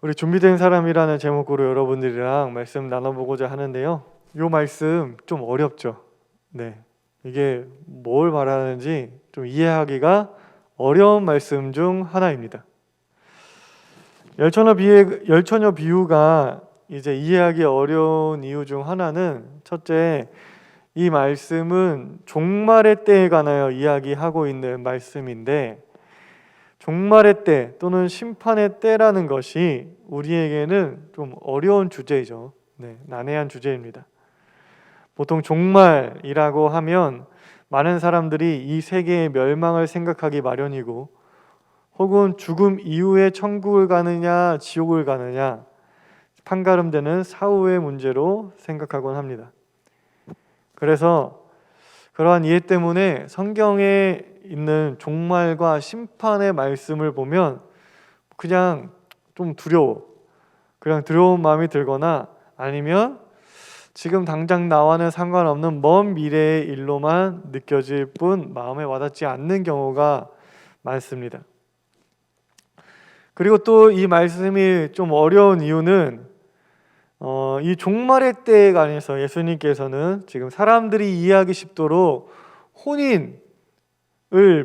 우리 준비된 사람이라는 제목으로 여러분들이랑 말씀 나눠보고자 하는데요. 이 말씀 좀 어렵죠? 네. 이게 뭘 말하는지 좀 이해하기가 어려운 말씀 중 하나입니다. 열처녀 비유가 이제 이해하기 어려운 이유 중 하나는, 첫째, 이 말씀은 종말의 때에 관하여 이야기하고 있는 말씀인데, 종말의 때 또는 심판의 때라는 것이 우리에게는 좀 어려운 주제이죠. 난해한 주제입니다. 보통 종말이라고 하면 많은 사람들이 이 세계의 멸망을 생각하기 마련이고, 혹은 죽음 이후에 천국을 가느냐 지옥을 가느냐 판가름되는 사후의 문제로 생각하곤 합니다. 그래서 그러한 이해 때문에 성경에 있는 종말과 심판의 말씀을 보면 그냥 좀 그냥 두려운 마음이 들거나, 아니면 지금 당장 나와는 상관없는 먼 미래의 일로만 느껴질 뿐 마음에 와닿지 않는 경우가 많습니다. 그리고 또 이 말씀이 좀 어려운 이유는 이 종말의 때에 관해서 예수님께서는 지금 사람들이 이해하기 쉽도록 혼인을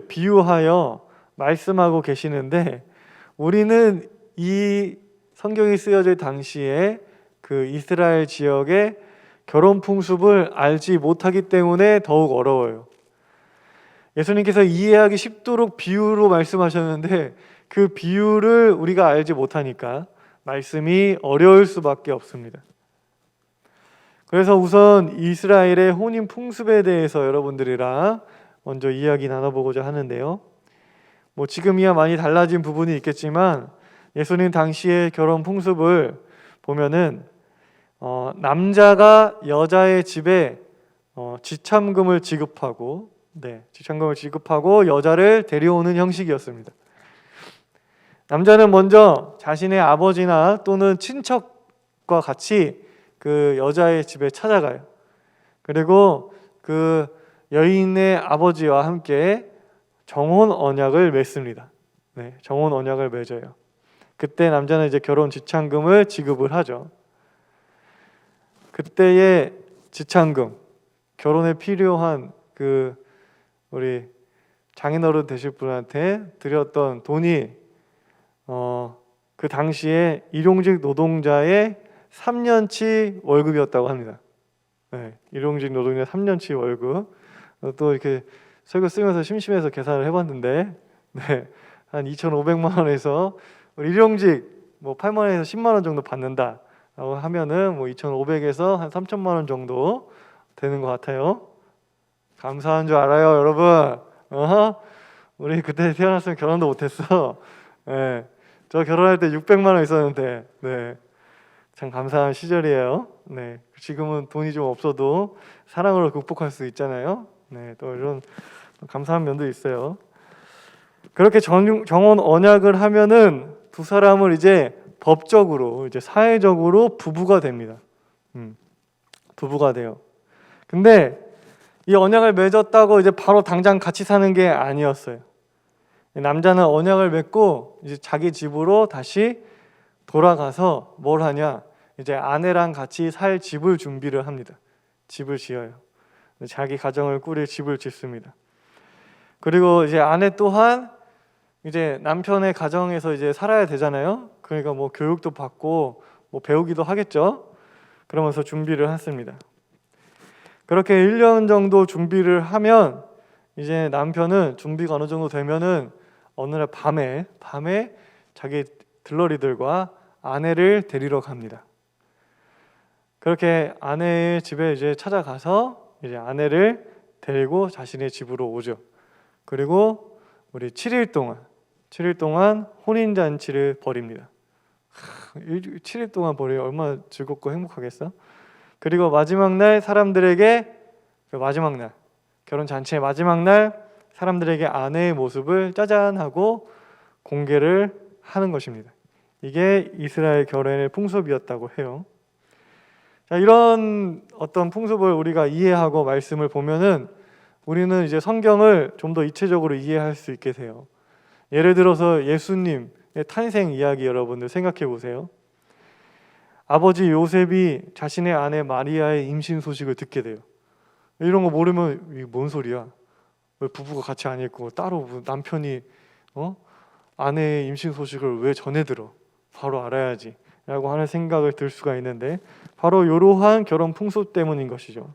비유하여 말씀하고 계시는데, 우리는 이 성경이 쓰여질 당시에 그 이스라엘 지역의 결혼 풍습을 알지 못하기 때문에 더욱 어려워요. 예수님께서 이해하기 쉽도록 비유로 말씀하셨는데 그 비유를 우리가 알지 못하니까 말씀이 어려울 수밖에 없습니다. 그래서 우선 이스라엘의 혼인 풍습에 대해서 여러분들이랑 먼저 이야기 나눠보고자 하는데요. 지금이야 많이 달라진 부분이 있겠지만 예수님 당시의 결혼 풍습을 보면은 남자가 여자의 집에 지참금을 지급하고 여자를 데려오는 형식이었습니다. 남자는 먼저 자신의 아버지나 또는 친척과 같이 그 여자의 집에 찾아가요. 그리고 그 여인의 아버지와 함께 정혼 언약을 맺습니다. 정혼 언약을 맺어요. 그때 남자는 이제 결혼 지참금을 지급을 하죠. 그때의 지참금, 결혼에 필요한 우리 장인어른 되실 분한테 드렸던 돈이 그 당시에 일용직 노동자의 3년치 월급이었다고 합니다. 일용직 노동자 3년치 월급. 또 이렇게 설교 쓰면서 심심해서 계산을 해봤는데 한 2,500만 원에서 일용직 8만 원에서 10만 원 정도 받는다라고 하면은 2,500에서 한 3천만 원 정도 되는 것 같아요. 감사한 줄 알아요, 여러분. 우리 그때 태어났으면 결혼도 못했어. 저 결혼할 때 600만 원 있었는데, 참 감사한 시절이에요. 지금은 돈이 좀 없어도 사랑으로 극복할 수 있잖아요. 또 이런 감사한 면도 있어요. 그렇게 정혼 언약을 하면은 두 사람을 이제 법적으로, 이제 사회적으로 부부가 됩니다. 부부가 돼요. 근데 이 언약을 맺었다고 이제 바로 당장 같이 사는 게 아니었어요. 남자는 언약을 맺고 이제 자기 집으로 다시 돌아가서 뭘 하냐? 이제 아내랑 같이 살 집을 준비를 합니다. 집을 지어요. 자기 가정을 꾸릴 집을 짓습니다. 그리고 이제 아내 또한 이제 남편의 가정에서 이제 살아야 되잖아요. 그러니까 교육도 받고 배우기도 하겠죠. 그러면서 준비를 했습니다. 그렇게 1년 정도 준비를 하면 이제 남편은 준비가 어느 정도 되면은 어느 날 밤에 자기 들러리들과 아내를 데리러 갑니다. 그렇게 아내의 집에 이제 찾아가서 이제 아내를 데리고 자신의 집으로 오죠. 그리고 우리 7일 동안 혼인 잔치를 벌입니다. 7일 동안 벌이 얼마나 즐겁고 행복하겠어? 그리고 마지막 날 사람들에게, 결혼 잔치의 마지막 날 사람들에게 아내의 모습을 짜잔 하고 공개를 하는 것입니다. 이게 이스라엘 결혼의 풍습이었다고 해요. 자, 이런 어떤 풍습을 우리가 이해하고 말씀을 보면은 우리는 이제 성경을 좀 더 입체적으로 이해할 수 있게 돼요. 예를 들어서 예수님, 탄생 이야기 여러분들 생각해 보세요. 아버지 요셉이 자신의 아내 마리아의 임신 소식을 듣게 돼요. 이런 거 모르면 이게 뭔 소리야? 왜 부부가 같이 안 있고 따로 남편이 아내의 임신 소식을 왜 전해 들어? 바로 알아야지 라고 하는 생각을 들 수가 있는데, 바로 이러한 결혼 풍습 때문인 것이죠.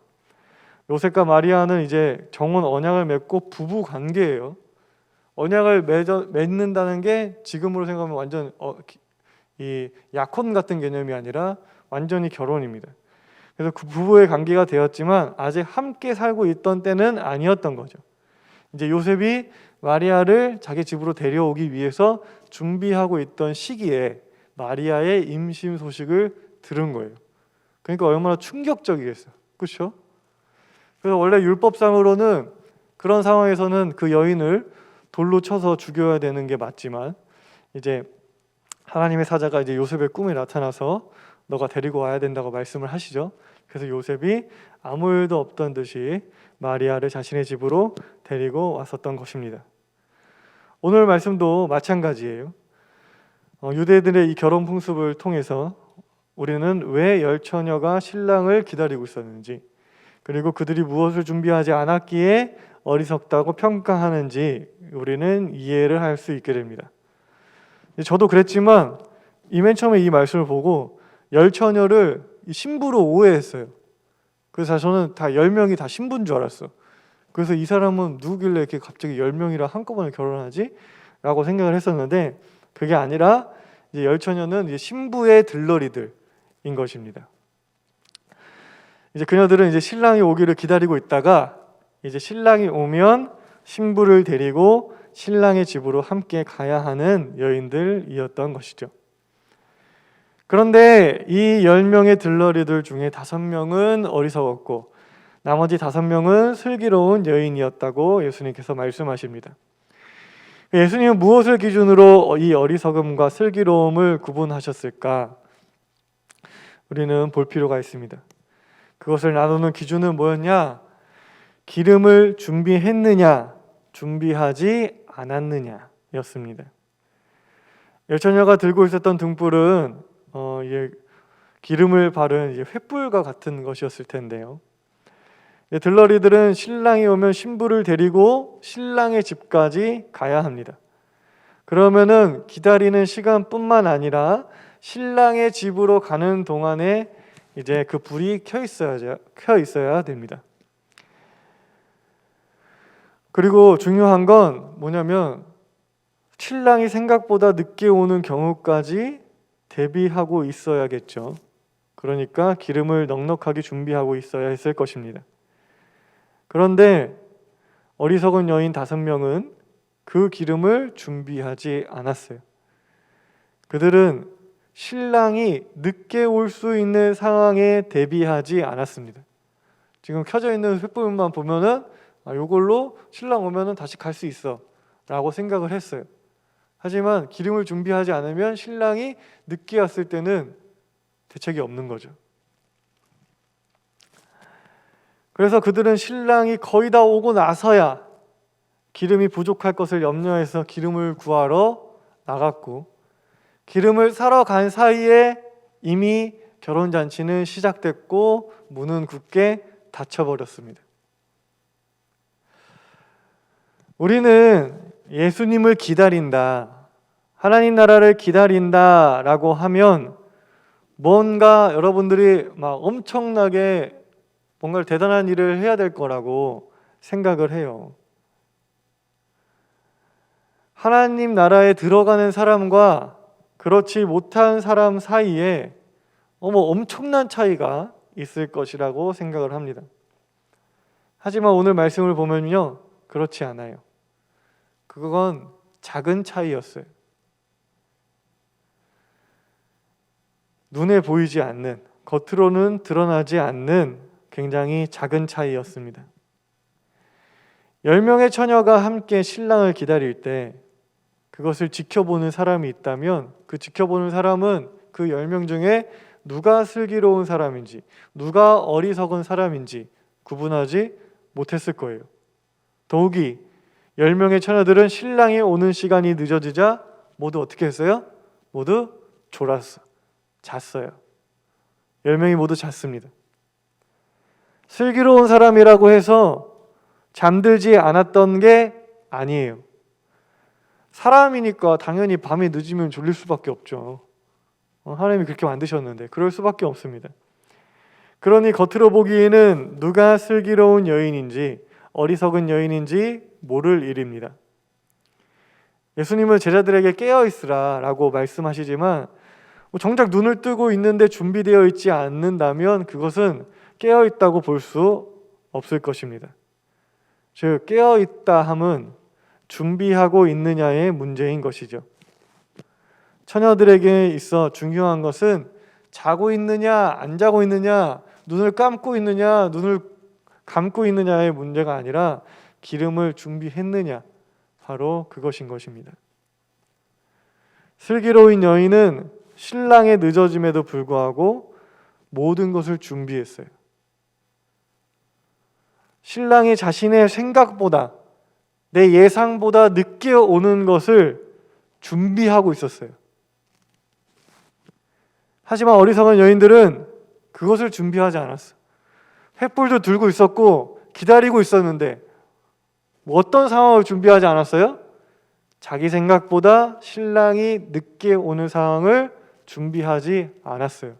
요셉과 마리아는 이제 정혼 언약을 맺고 부부 관계예요. 언약을 맺는다는 게 지금으로 생각하면 완전 이 약혼 같은 개념이 아니라 완전히 결혼입니다. 그래서 그 부부의 관계가 되었지만 아직 함께 살고 있던 때는 아니었던 거죠. 이제 요셉이 마리아를 자기 집으로 데려오기 위해서 준비하고 있던 시기에 마리아의 임신 소식을 들은 거예요. 그러니까 얼마나 충격적이겠어요. 그렇죠? 그래서 원래 율법상으로는 그런 상황에서는 그 여인을 돌로 쳐서 죽여야 되는 게 맞지만, 이제 하나님의 사자가 이제 요셉의 꿈에 나타나서 너가 데리고 와야 된다고 말씀을 하시죠. 그래서 요셉이 아무 일도 없던 듯이 마리아를 자신의 집으로 데리고 왔었던 것입니다. 오늘 말씀도 마찬가지예요. 유대인들의 이 결혼 풍습을 통해서 우리는 왜 열처녀가 신랑을 기다리고 있었는지, 그리고 그들이 무엇을 준비하지 않았기에 어리석다고 평가하는지 우리는 이해를 할 수 있게 됩니다. 저도 그랬지만 맨 처음에 이 말씀을 보고 열처녀를 신부로 오해했어요. 그래서 저는 다 10명이 다 신부인 줄 알았어. 그래서 이 사람은 누구길래 이렇게 갑자기 10명이랑 한꺼번에 결혼하지? 라고 생각을 했었는데, 그게 아니라 이제 열처녀는 이제 신부의 들러리들인 것입니다. 이제 그녀들은 이제 신랑이 오기를 기다리고 있다가 이제 신랑이 오면 신부를 데리고 신랑의 집으로 함께 가야 하는 여인들이었던 것이죠. 그런데 이 10명의 들러리들 중에 5명은 어리석었고 나머지 5명은 슬기로운 여인이었다고 예수님께서 말씀하십니다. 예수님은 무엇을 기준으로 이 어리석음과 슬기로움을 구분하셨을까? 우리는 볼 필요가 있습니다. 그것을 나누는 기준은 뭐였냐? 기름을 준비했느냐, 준비하지 않았느냐 였습니다. 열처녀가 들고 있었던 등불은 기름을 바른 횃불과 같은 것이었을 텐데요. 들러리들은 신랑이 오면 신부를 데리고 신랑의 집까지 가야 합니다. 그러면은 기다리는 시간뿐만 아니라 신랑의 집으로 가는 동안에 이제 그 불이 켜 있어야 됩니다. 그리고 중요한 건 뭐냐면 신랑이 생각보다 늦게 오는 경우까지 대비하고 있어야겠죠. 그러니까 기름을 넉넉하게 준비하고 있어야 했을 것입니다. 그런데 어리석은 여인 5명은 그 기름을 준비하지 않았어요. 그들은 신랑이 늦게 올 수 있는 상황에 대비하지 않았습니다. 지금 켜져 있는 횃불만 보면은 이걸로 신랑 오면은 다시 갈 수 있어 라고 생각을 했어요. 하지만 기름을 준비하지 않으면 신랑이 늦게 왔을 때는 대책이 없는 거죠. 그래서 그들은 신랑이 거의 다 오고 나서야 기름이 부족할 것을 염려해서 기름을 구하러 나갔고, 기름을 사러 간 사이에 이미 결혼잔치는 시작됐고 문은 굳게 닫혀버렸습니다. 우리는 예수님을 기다린다, 하나님 나라를 기다린다 라고 하면 뭔가 여러분들이 막 엄청나게 뭔가 대단한 일을 해야 될 거라고 생각을 해요. 하나님 나라에 들어가는 사람과 그렇지 못한 사람 사이에 엄청난 차이가 있을 것이라고 생각을 합니다. 하지만 오늘 말씀을 보면요, 그렇지 않아요. 그건 작은 차이였어요. 눈에 보이지 않는, 겉으로는 드러나지 않는 굉장히 작은 차이였습니다. 10명의 처녀가 함께 신랑을 기다릴 때 그것을 지켜보는 사람이 있다면 그 지켜보는 사람은 그 10명 중에 누가 슬기로운 사람인지 누가 어리석은 사람인지 구분하지 못했을 거예요. 더욱이 10명의 처녀들은 신랑이 오는 시간이 늦어지자 모두 어떻게 했어요? 모두 졸았어. 잤어요. 10명이 모두 잤습니다. 슬기로운 사람이라고 해서 잠들지 않았던 게 아니에요. 사람이니까 당연히 밤이 늦으면 졸릴 수밖에 없죠. 하나님이 그렇게 만드셨는데 그럴 수밖에 없습니다. 그러니 겉으로 보기에는 누가 슬기로운 여인인지 어리석은 여인인지 모를 일입니다. 예수님은 제자들에게 깨어있으라 라고 말씀하시지만 정작 눈을 뜨고 있는데 준비되어 있지 않는다면 그것은 깨어있다고 볼 수 없을 것입니다. 즉 깨어있다 함은 준비하고 있느냐의 문제인 것이죠. 처녀들에게 있어 중요한 것은 자고 있느냐 안 자고 있느냐, 눈을 감고 있느냐 눈을 감고 있느냐의 문제가 아니라 기름을 준비했느냐, 바로 그것인 것입니다. 슬기로운 여인은 신랑의 늦어짐에도 불구하고 모든 것을 준비했어요. 신랑이 자신의 생각보다, 내 예상보다 늦게 오는 것을 준비하고 있었어요. 하지만 어리석은 여인들은 그것을 준비하지 않았어. 횃불도 들고 있었고 기다리고 있었는데 어떤 상황을 준비하지 않았어요? 자기 생각보다 신랑이 늦게 오는 상황을 준비하지 않았어요.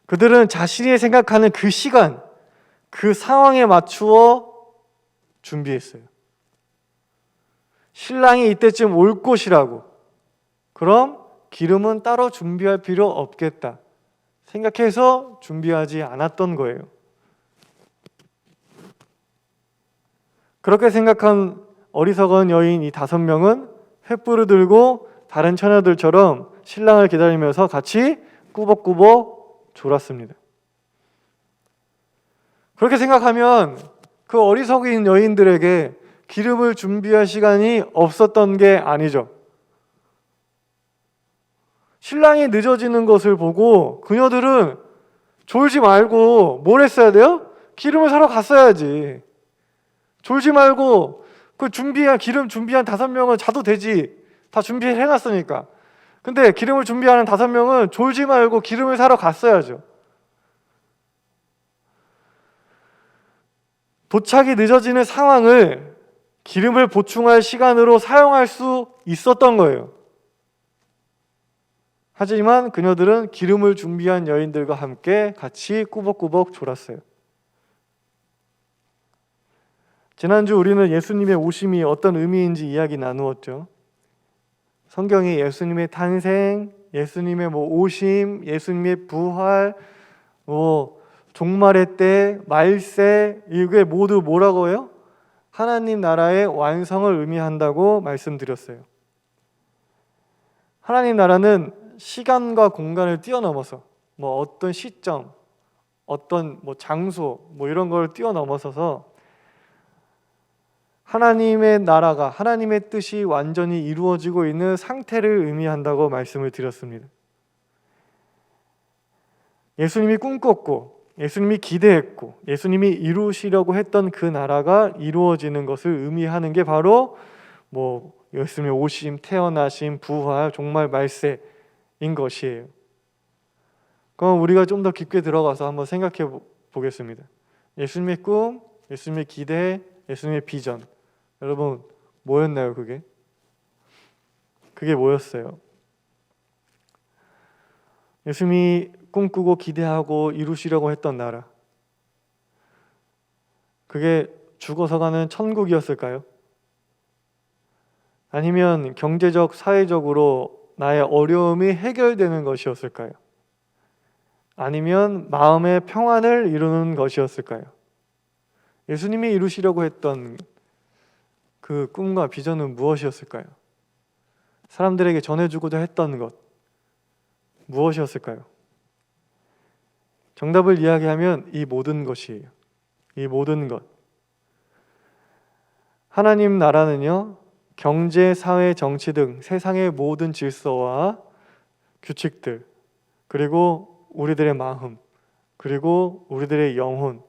그들은 자신이 생각하는 그 시간, 그 상황에 맞추어 준비했어요. 신랑이 이때쯤 올 것이라고, 그럼 기름은 따로 준비할 필요 없겠다 생각해서 준비하지 않았던 거예요. 그렇게 생각한 어리석은 여인 이 5명은 횃불을 들고 다른 처녀들처럼 신랑을 기다리면서 같이 꾸벅꾸벅 졸았습니다. 그렇게 생각하면 그 어리석은 여인들에게 기름을 준비할 시간이 없었던 게 아니죠. 신랑이 늦어지는 것을 보고 그녀들은 졸지 말고 뭘 했어야 돼요? 기름을 사러 갔어야지. 졸지 말고 그 기름 준비한 5명은 자도 되지. 다 준비해놨으니까. 근데 기름을 준비하는 5명은 졸지 말고 기름을 사러 갔어야죠. 도착이 늦어지는 상황을 기름을 보충할 시간으로 사용할 수 있었던 거예요. 하지만 그녀들은 기름을 준비한 여인들과 함께 같이 꾸벅꾸벅 졸았어요. 지난주 우리는 예수님의 오심이 어떤 의미인지 이야기 나누었죠. 성경이 예수님의 탄생, 예수님의 오심, 예수님의 부활, 종말의 때, 말세, 이게 모두 뭐라고 해요? 하나님 나라의 완성을 의미한다고 말씀드렸어요. 하나님 나라는 시간과 공간을 뛰어넘어서 어떤 시점, 어떤 장소 이런 걸 뛰어넘어서서 하나님의 나라가, 하나님의 뜻이 완전히 이루어지고 있는 상태를 의미한다고 말씀을 드렸습니다. 예수님이 꿈꿨고 예수님이 기대했고 예수님이 이루시려고 했던 그 나라가 이루어지는 것을 의미하는 게 바로 예수님의 오심, 태어나심, 부활, 종말, 말세인 것이에요. 그럼 우리가 좀 더 깊게 들어가서 한번 생각해 보겠습니다. 예수님의 꿈, 예수님의 기대, 예수님의 비전, 여러분 뭐였나요? 그게 뭐였어요? 예수님이 꿈꾸고 기대하고 이루시려고 했던 나라, 그게 죽어서 가는 천국이었을까요? 아니면 경제적, 사회적으로 나의 어려움이 해결되는 것이었을까요? 아니면 마음의 평안을 이루는 것이었을까요? 예수님이 이루시려고 했던 그 꿈과 비전은 무엇이었을까요? 사람들에게 전해주고자 했던 것 무엇이었을까요? 정답을 이야기하면 이 모든 것이에요. 이 모든 것. 하나님 나라는요, 경제, 사회, 정치 등 세상의 모든 질서와 규칙들, 그리고 우리들의 마음, 그리고 우리들의 영혼,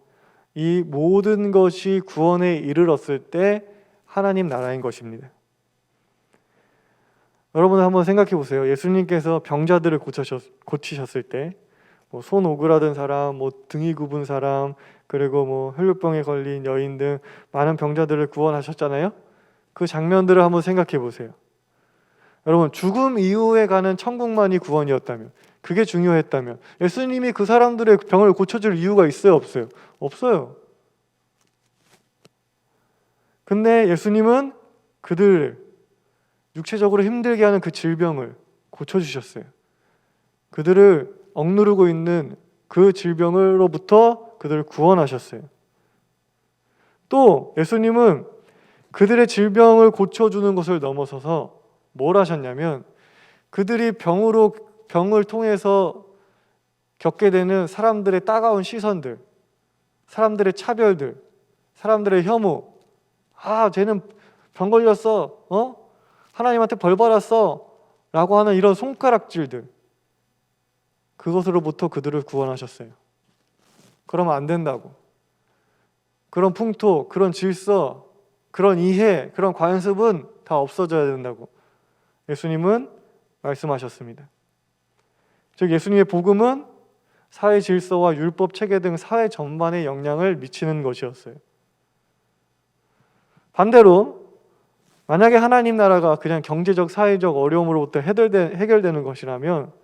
이 모든 것이 구원에 이르렀을 때 하나님 나라인 것입니다. 여러분 한번 생각해 보세요. 예수님께서 병자들을 고치셨을 때 손 오그라든 사람, 등이 굽은 사람, 그리고 혈루병에 걸린 여인 등 많은 병자들을 구원하셨잖아요. 그 장면들을 한번 생각해 보세요. 여러분, 죽음 이후에 가는 천국만이 구원이었다면, 그게 중요했다면 예수님이 그 사람들의 병을 고쳐줄 이유가 있어요, 없어요? 없어요. 근데 예수님은 그들 육체적으로 힘들게 하는 그 질병을 고쳐주셨어요. 그들을 억누르고 있는 그 질병으로부터 그들을 구원하셨어요. 또 예수님은 그들의 질병을 고쳐주는 것을 넘어서서 뭘 하셨냐면, 그들이 병을 통해서 겪게 되는 사람들의 따가운 시선들, 사람들의 차별들, 사람들의 혐오, 쟤는 병 걸렸어, 하나님한테 벌 받았어 라고 하는 이런 손가락질들, 그것으로부터 그들을 구원하셨어요. 그러면 안 된다고. 그런 풍토, 그런 질서, 그런 이해, 그런 관습은 다 없어져야 된다고 예수님은 말씀하셨습니다. 즉 예수님의 복음은 사회 질서와 율법 체계 등 사회 전반에 영향을 미치는 것이었어요. 반대로 만약에 하나님 나라가 그냥 경제적, 사회적 어려움으로부터 해결되는 것이라면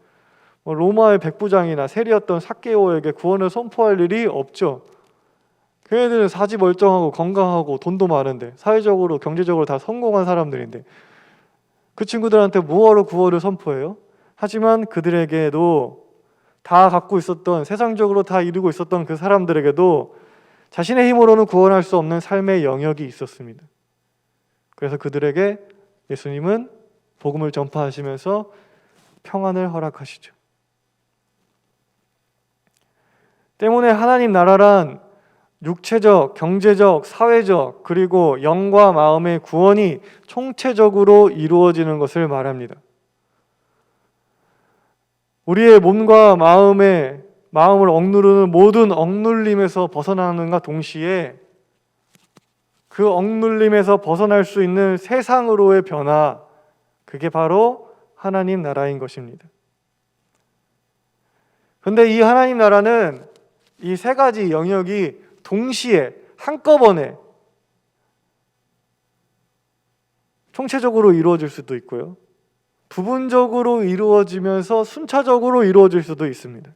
로마의 백부장이나 세리였던 삭개오에게 구원을 선포할 일이 없죠. 걔네들은 사지 멀쩡하고 건강하고 돈도 많은데, 사회적으로 경제적으로 다 성공한 사람들인데 그 친구들한테 뭐하러 구원을 선포해요? 하지만 그들에게도 다 갖고 있었던, 세상적으로 다 이루고 있었던 그 사람들에게도 자신의 힘으로는 구원할 수 없는 삶의 영역이 있었습니다. 그래서 그들에게 예수님은 복음을 전파하시면서 평안을 허락하시죠. 때문에 하나님 나라란 육체적, 경제적, 사회적, 그리고 영과 마음의 구원이 총체적으로 이루어지는 것을 말합니다. 우리의 몸과 마음을 억누르는 모든 억눌림에서 벗어나는가 동시에 그 억눌림에서 벗어날 수 있는 세상으로의 변화, 그게 바로 하나님 나라인 것입니다. 그런데 이 하나님 나라는 이 세 가지 영역이 동시에 한꺼번에 총체적으로 이루어질 수도 있고요, 부분적으로 이루어지면서 순차적으로 이루어질 수도 있습니다.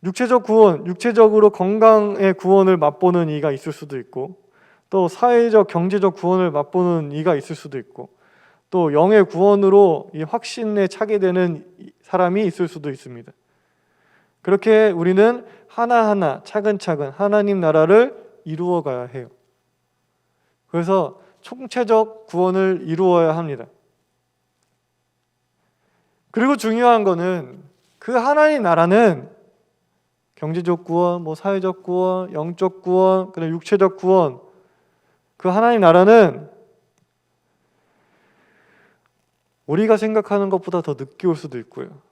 육체적 구원, 육체적으로 건강의 구원을 맛보는 이가 있을 수도 있고, 또 사회적, 경제적 구원을 맛보는 이가 있을 수도 있고, 또 영의 구원으로 이 확신에 차게 되는 사람이 있을 수도 있습니다. 그렇게 우리는 하나하나 차근차근 하나님 나라를 이루어 가야 해요. 그래서 총체적 구원을 이루어야 합니다. 그리고 중요한 거는 그 하나님 나라는 경제적 구원, 사회적 구원, 영적 구원, 그다음에 육체적 구원, 그 하나님 나라는 우리가 생각하는 것보다 더 늦게 올 수도 있고요,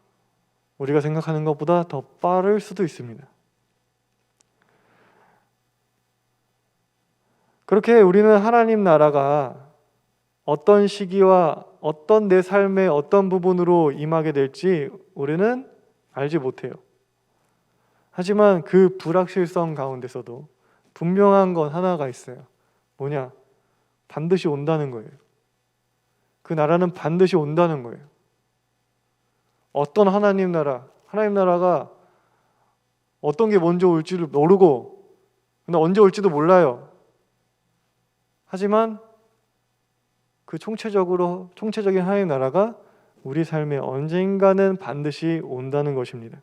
우리가 생각하는 것보다 더 빠를 수도 있습니다. 그렇게 우리는 하나님 나라가 어떤 시기와 어떤 내 삶의 어떤 부분으로 임하게 될지 우리는 알지 못해요. 하지만 그 불확실성 가운데서도 분명한 건 하나가 있어요. 뭐냐? 반드시 온다는 거예요. 그 나라는 반드시 온다는 거예요. 어떤 하나님 나라가 어떤 게 먼저 올지를 모르고, 근데 언제 올지도 몰라요. 하지만 그 총체적인 하나님 나라가 우리 삶에 언젠가는 반드시 온다는 것입니다.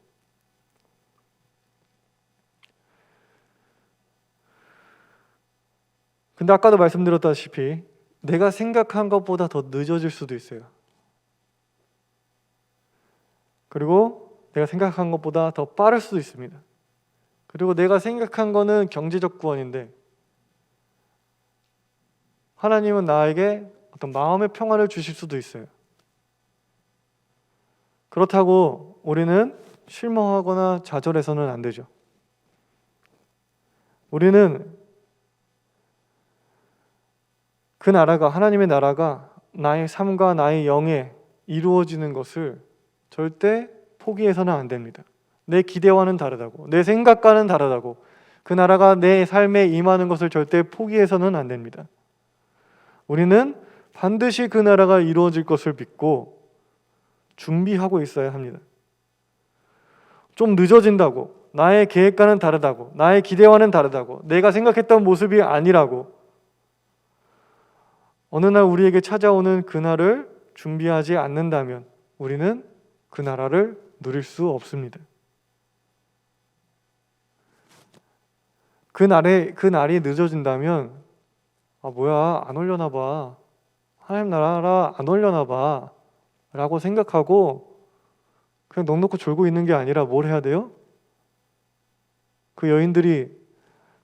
근데 아까도 말씀드렸다시피 내가 생각한 것보다 더 늦어질 수도 있어요. 그리고 내가 생각한 것보다 더 빠를 수도 있습니다. 그리고 내가 생각한 거는 경제적 구원인데 하나님은 나에게 어떤 마음의 평안을 주실 수도 있어요. 그렇다고 우리는 실망하거나 좌절해서는 안 되죠. 우리는 그 나라가, 하나님의 나라가 나의 삶과 나의 영에 이루어지는 것을 절대 포기해서는 안 됩니다. 내 기대와는 다르다고, 내 생각과는 다르다고, 그 나라가 내 삶에 임하는 것을 절대 포기해서는 안 됩니다. 우리는 반드시 그 나라가 이루어질 것을 믿고 준비하고 있어야 합니다. 좀 늦어진다고, 나의 계획과는 다르다고, 나의 기대와는 다르다고, 내가 생각했던 모습이 아니라고 어느 날 우리에게 찾아오는 그날을 준비하지 않는다면 우리는 그 나라를 누릴 수 없습니다. 그 날이 늦어진다면 뭐야, 안 올려나 봐, 하나님 나라 안 올려나 봐 라고 생각하고 그냥 넋놓고 졸고 있는 게 아니라 뭘 해야 돼요? 그 여인들이,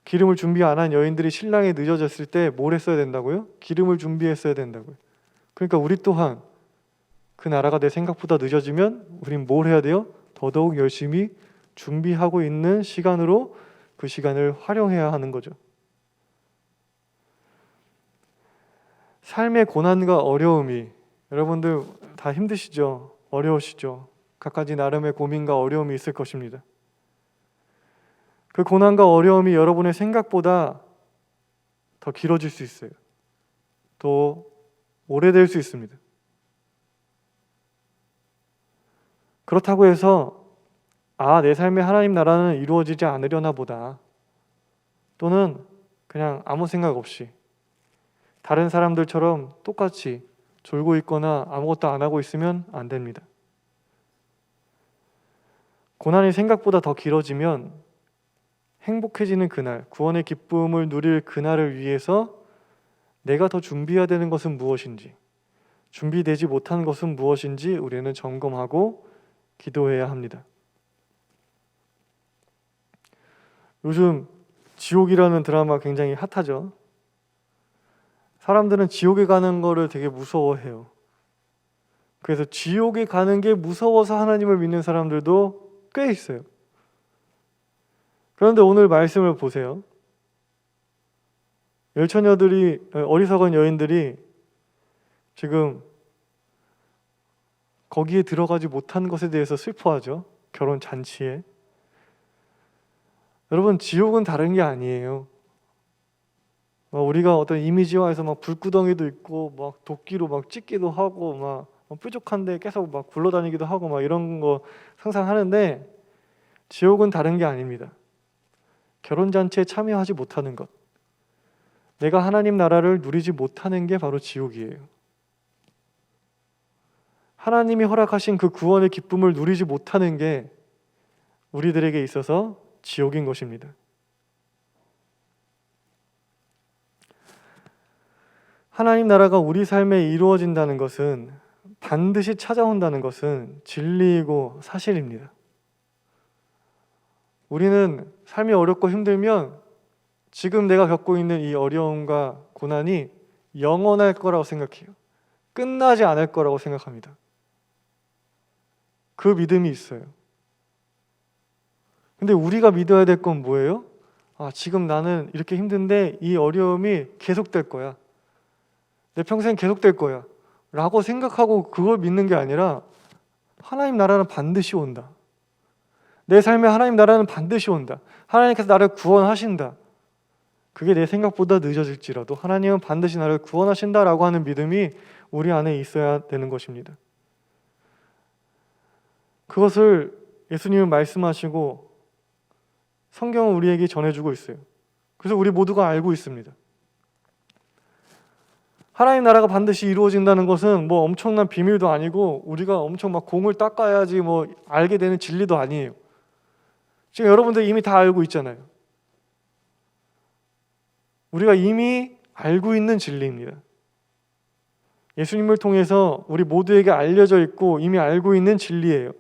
기름을 준비 안 한 여인들이 신랑이 늦어졌을 때 뭘 했어야 된다고요? 기름을 준비했어야 된다고요. 그러니까 우리 또한 그 나라가 내 생각보다 늦어지면 우린 뭘 해야 돼요? 더더욱 열심히 준비하고 있는 시간으로 그 시간을 활용해야 하는 거죠. 삶의 고난과 어려움이, 여러분들 다 힘드시죠? 어려우시죠? 각가지 나름의 고민과 어려움이 있을 것입니다. 그 고난과 어려움이 여러분의 생각보다 더 길어질 수 있어요. 더 오래될 수 있습니다. 그렇다고 해서 내 삶에 하나님 나라는 이루어지지 않으려나 보다, 또는 그냥 아무 생각 없이 다른 사람들처럼 똑같이 졸고 있거나 아무것도 안 하고 있으면 안 됩니다. 고난이 생각보다 더 길어지면 행복해지는 그날, 구원의 기쁨을 누릴 그날을 위해서 내가 더 준비해야 되는 것은 무엇인지, 준비되지 못한 것은 무엇인지 우리는 점검하고 기도해야 합니다. 요즘 지옥이라는 드라마 굉장히 핫하죠. 사람들은 지옥에 가는 거를 되게 무서워해요. 그래서 지옥에 가는 게 무서워서 하나님을 믿는 사람들도 꽤 있어요. 그런데 오늘 말씀을 보세요. 어리석은 여인들이 지금 거기에 들어가지 못한 것에 대해서 슬퍼하죠. 결혼 잔치에. 여러분, 지옥은 다른 게 아니에요. 우리가 어떤 이미지화해서 막 불구덩이도 있고 막 도끼로 막 찢기도 하고 막 뾰족한데 계속 막 굴러다니기도 하고 막 이런 거 상상하는데, 지옥은 다른 게 아닙니다. 결혼잔치에 참여하지 못하는 것, 내가 하나님 나라를 누리지 못하는 게 바로 지옥이에요. 하나님이 허락하신 그 구원의 기쁨을 누리지 못하는 게 우리들에게 있어서 지옥인 것입니다. 하나님 나라가 우리 삶에 이루어진다는 것은, 반드시 찾아온다는 것은 진리이고 사실입니다. 우리는 삶이 어렵고 힘들면 지금 내가 겪고 있는 이 어려움과 고난이 영원할 거라고 생각해요. 끝나지 않을 거라고 생각합니다. 그 믿음이 있어요. 근데 우리가 믿어야 될 건 뭐예요? 지금 나는 이렇게 힘든데 이 어려움이 계속될 거야, 내 평생 계속될 거야 라고 생각하고 그걸 믿는 게 아니라, 하나님 나라는 반드시 온다, 내 삶에 하나님 나라는 반드시 온다, 하나님께서 나를 구원하신다, 그게 내 생각보다 늦어질지라도 하나님은 반드시 나를 구원하신다라고 하는 믿음이 우리 안에 있어야 되는 것입니다. 그것을 예수님은 말씀하시고 성경은 우리에게 전해주고 있어요. 그래서 우리 모두가 알고 있습니다. 하나님 나라가 반드시 이루어진다는 것은 뭐 엄청난 비밀도 아니고 우리가 엄청 막 공을 닦아야지 뭐 알게 되는 진리도 아니에요. 지금 여러분들 이미 다 알고 있잖아요. 우리가 이미 알고 있는 진리입니다. 예수님을 통해서 우리 모두에게 알려져 있고 이미 알고 있는 진리예요.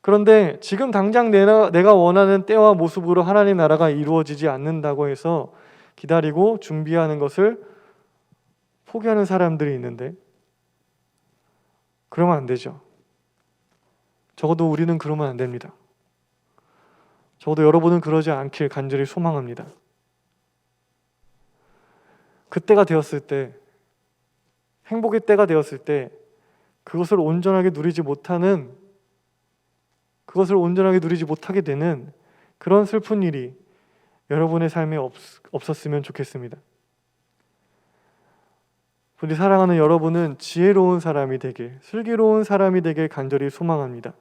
그런데 지금 당장 내가 원하는 때와 모습으로 하나님 나라가 이루어지지 않는다고 해서 기다리고 준비하는 것을 포기하는 사람들이 있는데, 그러면 안 되죠. 적어도 우리는 그러면 안 됩니다. 적어도 여러분은 그러지 않길 간절히 소망합니다. 그때가 되었을 때, 행복의 때가 되었을 때 그것을 온전하게 누리지 못하게 되는 그런 슬픈 일이 여러분의 삶에 없었으면 좋겠습니다. 우리 사랑하는 여러분은 지혜로운 사람이 되길, 슬기로운 사람이 되길 간절히 소망합니다.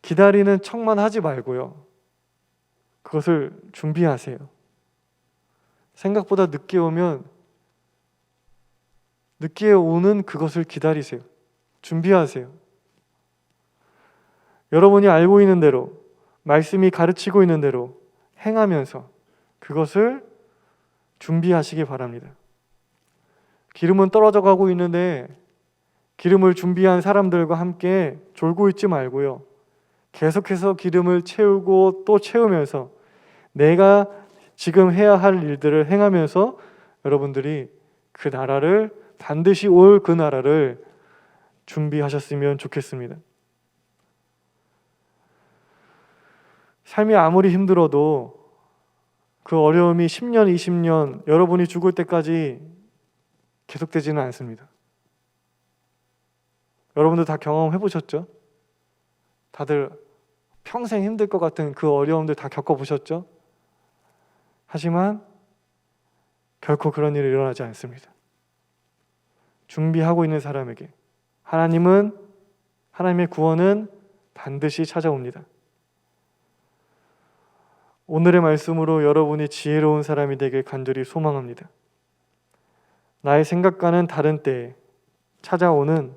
기다리는 척만 하지 말고요, 그것을 준비하세요. 생각보다 늦게 오는 그것을 기다리세요. 준비하세요. 여러분이 알고 있는 대로, 말씀이 가르치고 있는 대로 행하면서 그것을 준비하시기 바랍니다. 기름은 떨어져 가고 있는데 기름을 준비한 사람들과 함께 졸고 있지 말고요, 계속해서 기름을 채우고 또 채우면서 내가 지금 해야 할 일들을 행하면서 여러분들이 그 나라를, 반드시 올 그 나라를 준비하셨으면 좋겠습니다. 삶이 아무리 힘들어도 그 어려움이 10년, 20년, 여러분이 죽을 때까지 계속되지는 않습니다. 여러분들 다 경험해 보셨죠? 다들 평생 힘들 것 같은 그 어려움들 다 겪어보셨죠? 하지만 결코 그런 일이 일어나지 않습니다. 준비하고 있는 사람에게 하나님의 구원은 반드시 찾아옵니다. 오늘의 말씀으로 여러분이 지혜로운 사람이 되길 간절히 소망합니다. 나의 생각과는 다른 때에 찾아오는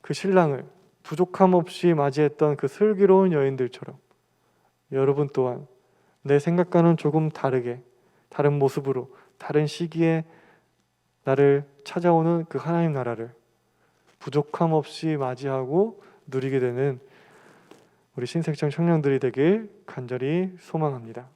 그 신랑을 부족함 없이 맞이했던 그 슬기로운 여인들처럼 여러분 또한 내 생각과는 조금 다르게, 다른 모습으로, 다른 시기에 나를 찾아오는 그 하나님 나라를 부족함 없이 맞이하고 누리게 되는 우리 신색장 청년들이 되길 간절히 소망합니다.